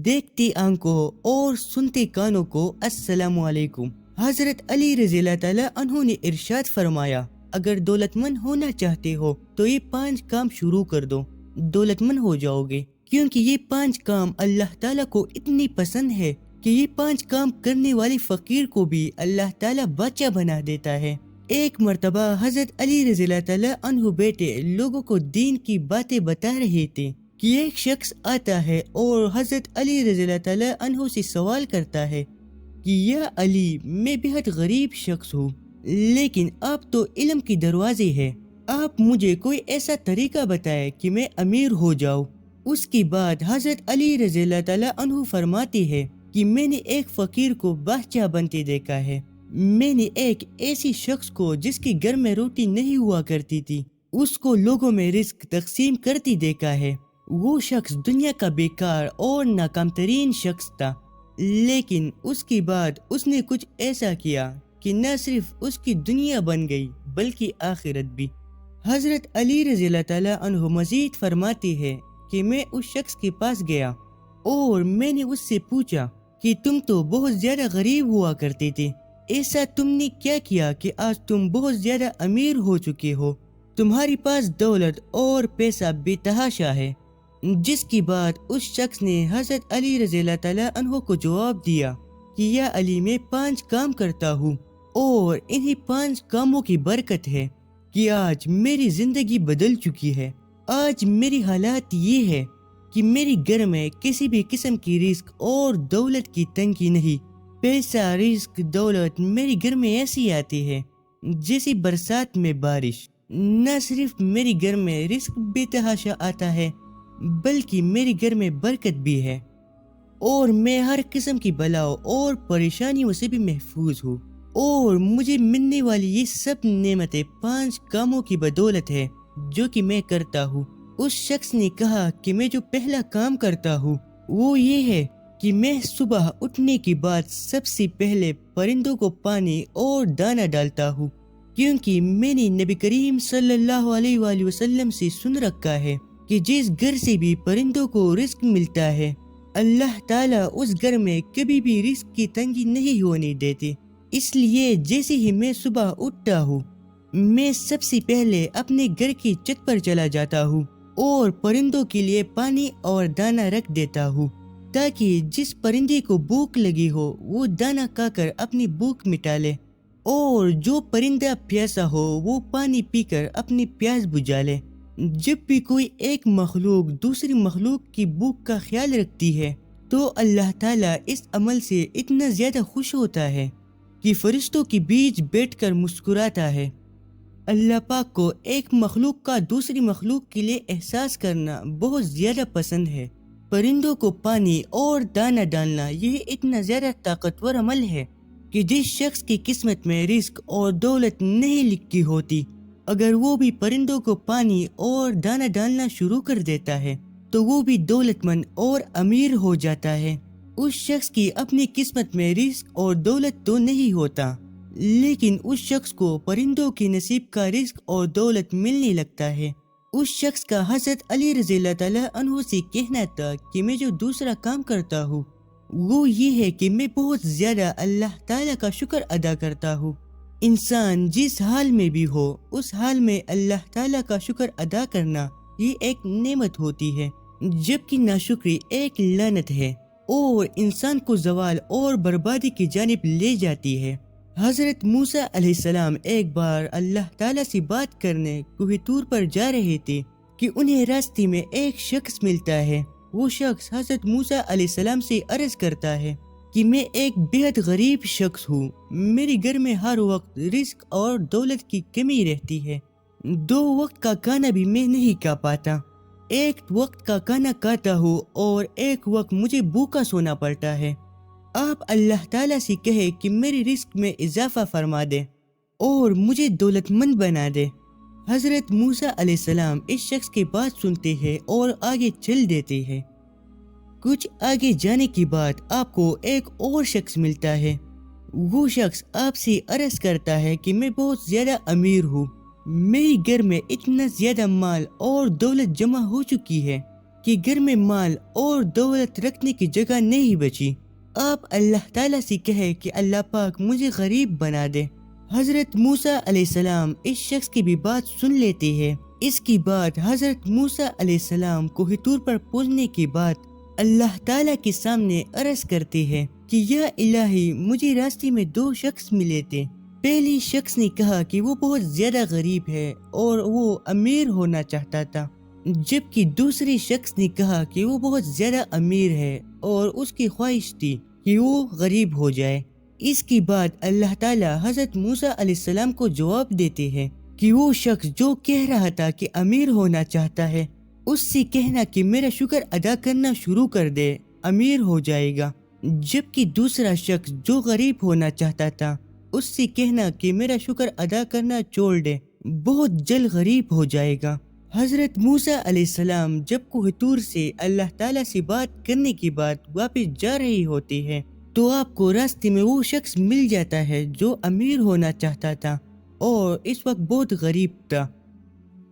دیکھتی آنکھوں اور سنتے کانوں کو السلام علیکم۔ حضرت علی رضی اللہ تعالیٰ عنہ نے ارشاد فرمایا، اگر دولت مند ہونا چاہتے ہو تو یہ 5 کام شروع کر دو، دولت مند ہو جاؤ گے، کیونکہ یہ 5 کام اللہ تعالیٰ کو اتنی پسند ہے کہ یہ 5 کام کرنے والی فقیر کو بھی اللہ تعالیٰ بادشاہ بنا دیتا ہے۔ ایک مرتبہ حضرت علی رضی اللہ تعالیٰ عنہ بیٹے لوگوں کو دین کی باتیں بتا رہے تھے کہ ایک شخص آتا ہے اور حضرت علی رضی اللہ تعالیٰ عنہ سے سوال کرتا ہے کہ یا علی، میں بہت غریب شخص ہوں، لیکن آپ تو علم کی دروازے ہے، آپ مجھے کوئی ایسا طریقہ بتائے کہ میں امیر ہو جاؤں۔ اس کے بعد حضرت علی رضی اللہ تعالیٰ عنہ فرماتے ہیں کہ میں نے ایک فقیر کو بادشاہ بنتے دیکھا ہے، میں نے ایک ایسی شخص کو جس کے گھر میں روٹی نہیں ہوا کرتی تھی، اس کو لوگوں میں رزق تقسیم کرتی دیکھا ہے۔ وہ شخص دنیا کا بیکار اور ناکام ترین شخص تھا، لیکن اس کے بعد اس نے کچھ ایسا کیا کہ نہ صرف اس کی دنیا بن گئی بلکہ آخرت بھی۔ حضرت علی رضی اللہ تعالیٰ عنہ مزید فرماتے ہیں کہ میں اس شخص کے پاس گیا اور میں نے اس سے پوچھا کہ تم تو بہت زیادہ غریب ہوا کرتے تھے، ایسا تم نے کیا کیا کہ آج تم بہت زیادہ امیر ہو چکے ہو، تمہارے پاس دولت اور پیسہ بے تحاشا ہے۔ جس کی بات اس شخص نے حضرت علی رضی اللہ تعالیٰ عنہ کو جواب دیا کہ یا علی، میں 5 کام کرتا ہوں اور انہی 5 کاموں کی برکت ہے کہ آج میری زندگی بدل چکی ہے۔ آج میری حالات یہ ہے کہ میری گھر میں کسی بھی قسم کی رزق اور دولت کی تنگی نہیں، پیسہ رزق دولت میری گھر میں ایسی آتی ہے جیسی برسات میں بارش۔ نہ صرف میری گھر میں رزق بے تحاشا آتا ہے بلکہ میرے گھر میں برکت بھی ہے، اور میں ہر قسم کی بلاؤں اور پریشانیوں سے بھی محفوظ ہوں، اور مجھے ملنے والی یہ سب نعمتیں 5 کاموں کی بدولت ہے جو کہ میں کرتا ہوں۔ اس شخص نے کہا کہ میں جو پہلا کام کرتا ہوں وہ یہ ہے کہ میں صبح اٹھنے کے بعد سب سے پہلے پرندوں کو پانی اور دانہ ڈالتا ہوں، کیونکہ میں نے نبی کریم صلی اللہ علیہ وآلہ وسلم سے سن رکھا ہے کہ جس گھر سے بھی پرندوں کو رزق ملتا ہے اللہ تعالیٰ اس گھر میں کبھی بھی رزق کی تنگی نہیں ہونے دیتے۔ اس لیے جیسے ہی میں صبح اٹھتا ہوں میں سب سے پہلے اپنے گھر کی چھت پر چلا جاتا ہوں اور پرندوں کے لیے پانی اور دانہ رکھ دیتا ہوں، تاکہ جس پرندے کو بھوک لگی ہو وہ دانہ کھا کر اپنی بھوک مٹا لے، اور جو پرندہ پیاسا ہو وہ پانی پی کر اپنی پیاس بجھا لے۔ جب بھی کوئی ایک مخلوق دوسری مخلوق کی بھوک کا خیال رکھتی ہے تو اللہ تعالیٰ اس عمل سے اتنا زیادہ خوش ہوتا ہے کہ فرشتوں کے بیچ بیٹھ کر مسکراتا ہے۔ اللہ پاک کو ایک مخلوق کا دوسری مخلوق کے لیے احساس کرنا بہت زیادہ پسند ہے۔ پرندوں کو پانی اور دانہ ڈالنا یہ اتنا زیادہ طاقتور عمل ہے کہ جس شخص کی قسمت میں رزق اور دولت نہیں لکھی ہوتی، اگر وہ بھی پرندوں کو پانی اور دانہ ڈالنا شروع کر دیتا ہے تو وہ بھی دولت مند اور امیر ہو جاتا ہے۔ اس شخص کی اپنی قسمت میں رزق اور دولت تو نہیں ہوتا، لیکن اس شخص کو پرندوں کے نصیب کا رزق اور دولت ملنے لگتا ہے۔ اس شخص کا حضرت علی رضی اللہ تعالیٰ عنہ سے کہنا تھا کہ میں جو دوسرا کام کرتا ہوں وہ یہ ہے کہ میں بہت زیادہ اللہ تعالیٰ کا شکر ادا کرتا ہوں۔ انسان جس حال میں بھی ہو اس حال میں اللہ تعالیٰ کا شکر ادا کرنا یہ ایک نعمت ہوتی ہے، جبکہ ناشکری ایک لعنت ہے اور انسان کو زوال اور بربادی کی جانب لے جاتی ہے۔ حضرت موسیٰ علیہ السلام ایک بار اللہ تعالیٰ سے بات کرنے کوہ طور پر جا رہے تھے کہ انہیں راستے میں ایک شخص ملتا ہے۔ وہ شخص حضرت موسیٰ علیہ السلام سے عرض کرتا ہے کہ میں ایک بہت غریب شخص ہوں، میرے گھر میں ہر وقت رزق اور دولت کی کمی رہتی ہے، 2 وقت کا کھانا بھی میں نہیں کھا پاتا، ایک وقت کا کھانا کھاتا ہوں اور ایک وقت مجھے بھوکا سونا پڑتا ہے۔ آپ اللہ تعالیٰ سے کہے کہ میری رزق میں اضافہ فرما دے اور مجھے دولت مند بنا دے۔ حضرت موسیٰ علیہ السلام اس شخص کی بات سنتے ہیں اور آگے چل دیتے ہیں۔ کچھ آگے جانے کے بعد آپ کو ایک اور شخص ملتا ہے۔ وہ شخص آپ سے عرض کرتا ہے کہ میں بہت زیادہ امیر ہوں، میری گھر میں اتنا زیادہ مال اور دولت جمع ہو چکی ہے کہ گھر میں مال اور دولت رکھنے کی جگہ نہیں بچی۔ آپ اللہ تعالیٰ سے کہے کہ اللہ پاک مجھے غریب بنا دے۔ حضرت موسیٰ علیہ السلام اس شخص کی بھی بات سن لیتے ہیں۔ اس کی بات حضرت موسیٰ علیہ السلام کوہ طور پر پہنچنے کے بعد اللہ تعالیٰ کے سامنے عرض کرتے ہیں کہ یا الہی، مجھے راستے میں 2 شخص ملے تھے۔ پہلی شخص نے کہا کہ وہ بہت زیادہ غریب ہے اور وہ امیر ہونا چاہتا تھا، جبکہ دوسری شخص نے کہا کہ وہ بہت زیادہ امیر ہے اور اس کی خواہش تھی کہ وہ غریب ہو جائے۔ اس کے بعد اللہ تعالیٰ حضرت موسیٰ علیہ السلام کو جواب دیتے ہیں کہ وہ شخص جو کہہ رہا تھا کہ امیر ہونا چاہتا ہے، اس سے کہنا کہ میرا شکر ادا کرنا شروع کر دے، امیر ہو جائے گا، جبکہ دوسرا شخص جو غریب ہونا چاہتا تھا، اس سے کہنا کہ میرا شکر ادا کرنا چھوڑ دے، بہت جلد غریب ہو جائے گا۔ حضرت موسیٰ علیہ السلام جب کوہ طور سے اللہ تعالیٰ سے بات کرنے کے بعد واپس جا رہی ہوتی ہے تو آپ کو راستے میں وہ شخص مل جاتا ہے جو امیر ہونا چاہتا تھا اور اس وقت بہت غریب تھا۔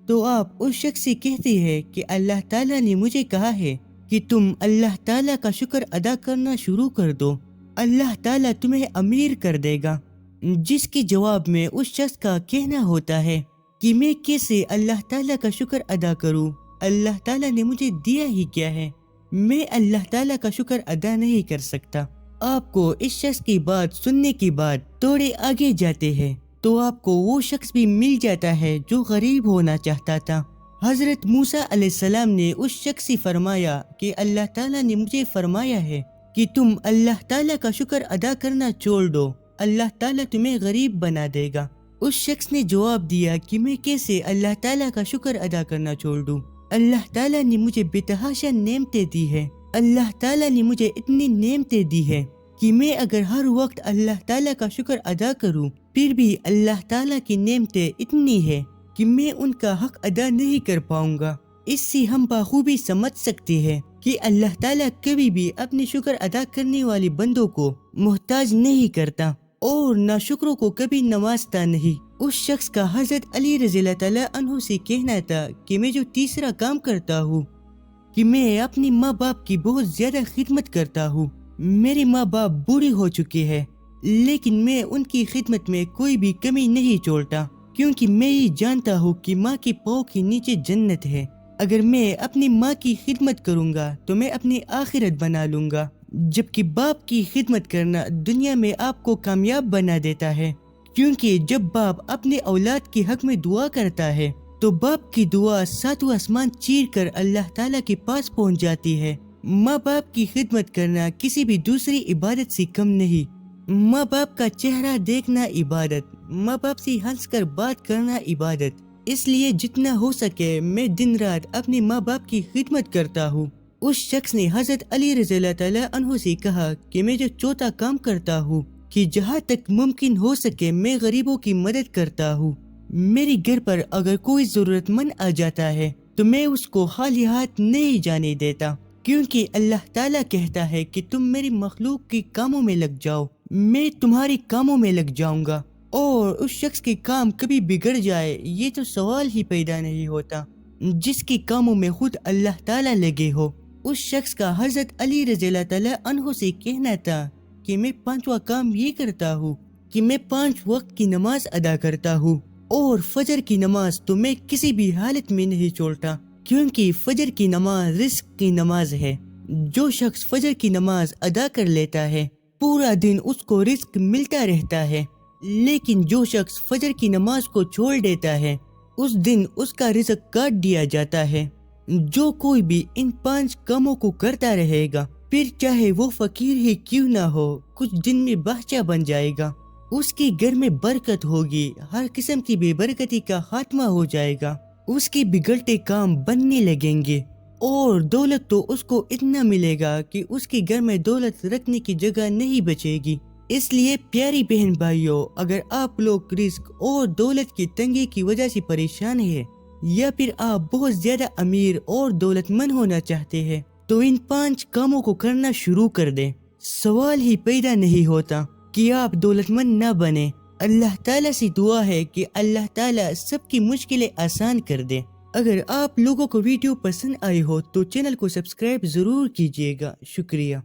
تو آپ اس شخص سے کہتے ہیں کہ اللہ تعالیٰ نے مجھے کہا ہے کہ تم اللہ تعالیٰ کا شکر ادا کرنا شروع کر دو، اللہ تعالیٰ تمہیں امیر کر دے گا۔ جس کے جواب میں اس شخص کا کہنا ہوتا ہے کہ میں کیسے اللہ تعالیٰ کا شکر ادا کروں، اللہ تعالیٰ نے مجھے دیا ہی کیا ہے، میں اللہ تعالیٰ کا شکر ادا نہیں کر سکتا۔ آپ کو اس شخص کی بات سننے کے بعد تھوڑے آگے جاتے ہیں تو آپ کو وہ شخص بھی مل جاتا ہے جو غریب ہونا چاہتا تھا۔ حضرت موسیٰ علیہ السلام نے اس شخص سے فرمایا کہ اللہ تعالیٰ نے مجھے فرمایا ہے کہ تم اللہ تعالیٰ کا شکر ادا کرنا چھوڑ دو، اللہ تعالیٰ تمہیں غریب بنا دے گا۔ اس شخص نے جواب دیا کہ میں کیسے اللہ تعالیٰ کا شکر ادا کرنا چھوڑ دوں، اللہ تعالیٰ نے مجھے بے تحاشا نعمتیں دی ہے، اللہ تعالیٰ نے مجھے اتنی نعمتیں دی ہے کہ میں اگر ہر وقت اللہ تعالیٰ کا شکر ادا کروں پھر بھی اللہ تعالیٰ کی نعمتیں اتنی ہے کہ میں ان کا حق ادا نہیں کر پاؤں گا۔ اس سے ہم بخوبی سمجھ سکتے ہیں کہ اللہ تعالیٰ کبھی بھی اپنے شکر ادا کرنے والے بندوں کو محتاج نہیں کرتا اور ناشکروں کو کبھی نوازتا نہیں۔ اس شخص کا حضرت علی رضی اللہ تعالیٰ عنہ سے کہنا تھا کہ میں جو تیسرا کام کرتا ہوں کہ میں اپنی ماں باپ کی بہت زیادہ خدمت کرتا ہوں۔ میرے ماں باپ بوڑھے ہو چکے ہیں لیکن میں ان کی خدمت میں کوئی بھی کمی نہیں چھوڑتا، کیونکہ میں یہ جانتا ہوں کہ ماں کے پاؤں کے نیچے جنت ہے۔ اگر میں اپنی ماں کی خدمت کروں گا تو میں اپنی آخرت بنا لوں گا، جبکہ باپ کی خدمت کرنا دنیا میں آپ کو کامیاب بنا دیتا ہے، کیونکہ جب باپ اپنے اولاد کے حق میں دعا کرتا ہے تو باپ کی دعا 7واں آسمان چیر کر اللہ تعالیٰ کے پاس پہنچ جاتی ہے۔ ماں باپ کی خدمت کرنا کسی بھی دوسری عبادت سے کم نہیں۔ ماں باپ کا چہرہ دیکھنا عبادت، ماں باپ سے ہنس کر بات کرنا عبادت۔ اس لیے جتنا ہو سکے میں دن رات اپنے ماں باپ کی خدمت کرتا ہوں۔ اس شخص نے حضرت علی رضی اللہ تعالیٰ عنہ سے کہا کہ میں جو چوتھا کام کرتا ہوں کہ جہاں تک ممکن ہو سکے میں غریبوں کی مدد کرتا ہوں۔ میرے گھر پر اگر کوئی ضرورت مند آ جاتا ہے تو میں اس کو خالی ہاتھ نہیں جانے دیتا، کیونکہ اللہ تعالیٰ کہتا ہے کہ تم میری مخلوق کے کاموں میں لگ جاؤ، میں تمہارے کاموں میں لگ جاؤں گا، اور اس شخص کے کام کبھی بگڑ جائے یہ تو سوال ہی پیدا نہیں ہوتا جس کے کاموں میں خود اللہ تعالیٰ لگے ہو۔ اس شخص کا حضرت علی رضی اللہ تعالیٰ عنہ سے کہنا تھا کہ میں 5واں کام یہ کرتا ہوں کہ میں 5 وقت کی نماز ادا کرتا ہوں، اور فجر کی نماز تو میں کسی بھی حالت میں نہیں چھوڑتا، کیونکہ فجر کی نماز رزق کی نماز ہے۔ جو شخص فجر کی نماز ادا کر لیتا ہے پورا دن اس کو رزق ملتا رہتا ہے، لیکن جو شخص فجر کی نماز کو چھوڑ دیتا ہے اس دن اس کا رزق کاٹ دیا جاتا ہے۔ جو کوئی بھی ان 5 کاموں کو کرتا رہے گا پھر چاہے وہ فقیر ہی کیوں نہ ہو کچھ دن میں بادشاہ بن جائے گا، اس کے گھر میں برکت ہوگی، ہر قسم کی بے برکتی کا خاتمہ ہو جائے گا، اس کے بگڑتے کام بننے لگیں گے، اور دولت تو اس کو اتنا ملے گا کہ اس کے گھر میں دولت رکھنے کی جگہ نہیں بچے گی۔ اس لیے پیاری بہن بھائیوں، اگر آپ لوگ رزق اور دولت کی تنگی کی وجہ سے پریشان ہیں یا پھر آپ بہت زیادہ امیر اور دولت مند ہونا چاہتے ہیں تو ان 5 کاموں کو کرنا شروع کر دیں۔ سوال ہی پیدا نہیں ہوتا کہ آپ دولت مند نہ بنیں۔ اللہ تعالیٰ سے دعا ہے کہ اللہ تعالیٰ سب کی مشکلیں آسان کر دے۔ اگر آپ لوگوں کو ویڈیو پسند آئی ہو تو چینل کو سبسکرائب ضرور کیجیے گا. شکریہ.